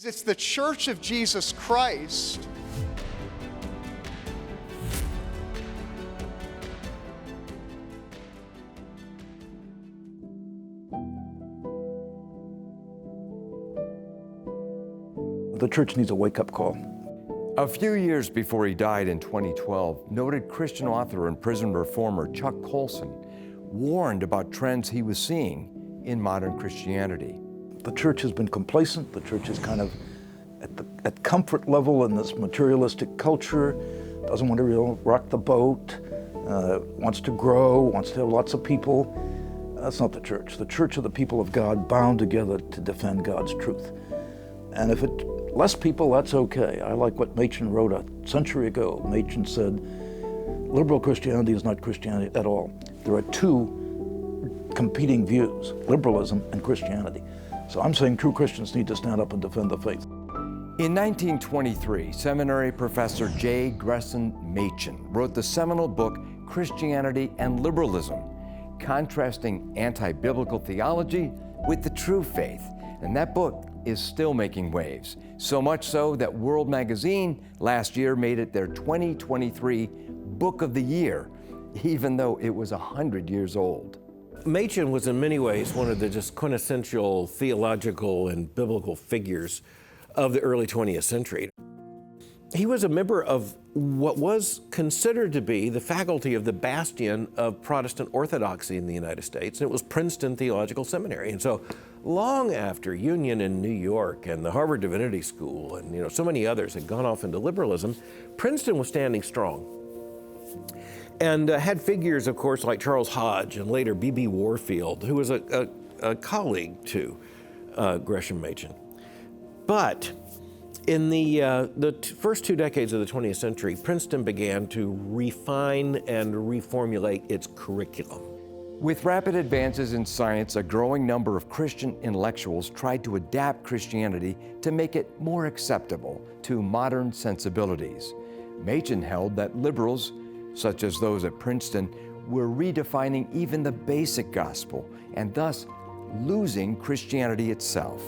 It's the Church of Jesus Christ. The church needs a wake-up call. A few years before he died in 2012, noted Christian author and prison reformer Chuck Colson warned about trends he was seeing in modern Christianity. The church has been complacent. The church is kind of at comfort level in this materialistic culture, doesn't want to really rock the boat, wants to grow, wants to have lots of people. That's not the church. The church are the people of God bound together to defend God's truth. And if less people, that's okay. I like what Machen wrote a century ago. Machen said, liberal Christianity is not Christianity at all. There are two competing views, liberalism and Christianity. So I'm saying true Christians need to stand up and defend the faith. In 1923, seminary professor J. Gresham Machen wrote the seminal book Christianity and Liberalism, contrasting anti-biblical theology with the true faith. And that book is still making waves, so much so that World Magazine last year made it their 2023 Book of the Year, even though it was 100 years old. Machen was in many ways one of the just quintessential theological and biblical figures of the early 20th century. He was a member of what was considered to be the faculty of the bastion of Protestant orthodoxy in the United States, and it was Princeton Theological Seminary. And so long after Union in New York and the Harvard Divinity School and so many others had gone off into liberalism, Princeton was standing strong. And had figures, of course, like Charles Hodge and later B.B. Warfield, who was a colleague to Gresham Machen. But in the first 2 decades of the 20th century, Princeton began to refine and reformulate its curriculum. With rapid advances in science, a growing number of Christian intellectuals tried to adapt Christianity to make it more acceptable to modern sensibilities. Machen held that liberals, such as those at Princeton, were redefining even the basic gospel and thus losing Christianity itself.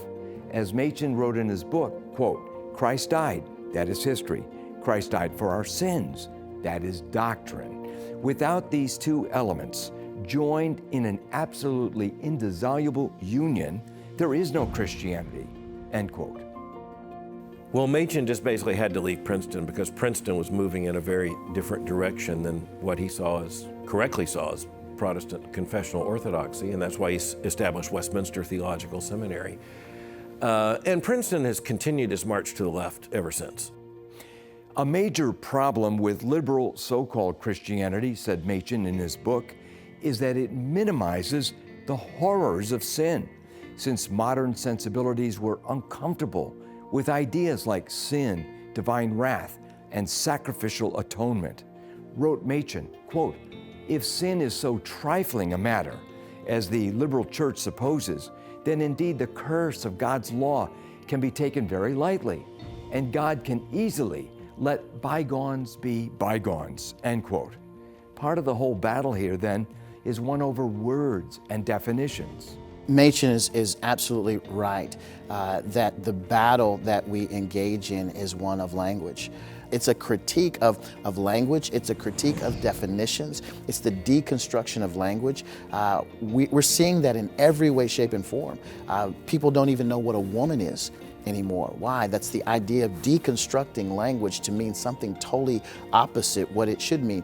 As Machen wrote in his book, quote, "Christ died, that is history. Christ died for our sins, that is doctrine. Without these two elements, joined in an absolutely indissoluble union, there is no Christianity," end quote. Well, Machen just basically had to leave Princeton because Princeton was moving in a very different direction than what he correctly saw as Protestant confessional orthodoxy, and that's why he established Westminster Theological Seminary. And Princeton has continued his march to the left ever since. A major problem with liberal so-called Christianity, said Machen in his book, is that it minimizes the horrors of sin, since modern sensibilities were uncomfortable with ideas like sin, divine wrath, and sacrificial atonement. Wrote Machen, quote, "If sin is so trifling a matter, as the liberal church supposes, then indeed the curse of God's law can be taken very lightly, and God can easily let bygones be bygones," end quote. Part of the whole battle here, then, is one over words and definitions. Machen is absolutely right that the battle that we engage in is one of language. It's a critique of language. It's a critique of definitions. It's the deconstruction of language. We're seeing that in every way, shape, and form. People don't even know what a woman is anymore. Why? That's the idea of deconstructing language to mean something totally opposite what it should mean.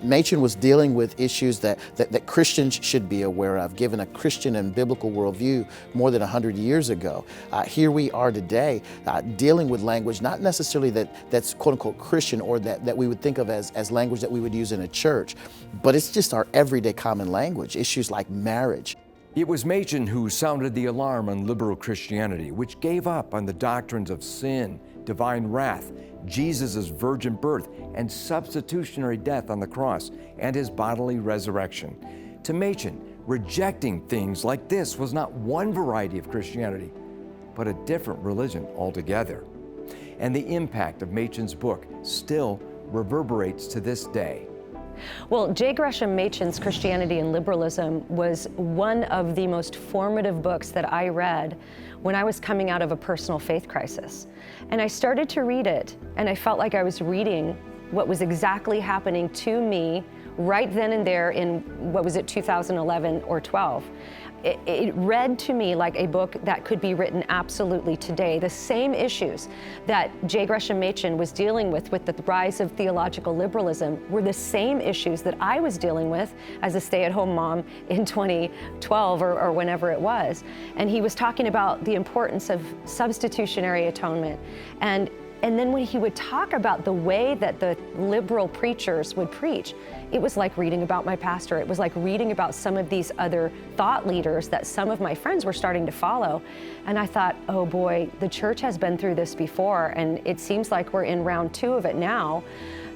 Machen was dealing with issues that Christians should be aware of, given a Christian and biblical worldview more than 100 years ago. Here we are today dealing with language, not necessarily that's quote unquote Christian or that we would think of as language that we would use in a church, but it's just our everyday common language, issues like marriage. It was Machen who sounded the alarm on liberal Christianity, which gave up on the doctrines of sin, divine wrath, Jesus' virgin birth, and substitutionary death on the cross, and his bodily resurrection. To Machen, rejecting things like this was not one variety of Christianity, but a different religion altogether. And the impact of Machen's book still reverberates to this day. Well, J. Gresham Machen's Christianity and Liberalism was one of the most formative books that I read when I was coming out of a personal faith crisis. And I started to read it, and I felt like I was reading what was exactly happening to me right then and there in, 2011 or 12. It read to me like a book that could be written absolutely today. The same issues that J. Gresham Machen was dealing with the rise of theological liberalism were the same issues that I was dealing with as a stay-at-home mom in 2012 or whenever it was. And he was talking about the importance of substitutionary atonement. And then when he would talk about the way that the liberal preachers would preach, it was like reading about my pastor. It was like reading about some of these other thought leaders that some of my friends were starting to follow. And I thought, oh boy, the church has been through this before, and it seems like we're in round 2 of it now.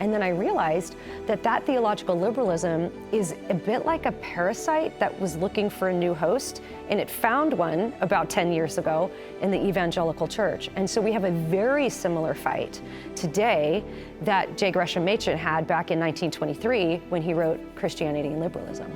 And then I realized that theological liberalism is a bit like a parasite that was looking for a new host, and it found one about 10 years ago in the evangelical church. And so we have a very similar fight today that J. Gresham Machen had back in 1923 when he wrote Christianity and Liberalism.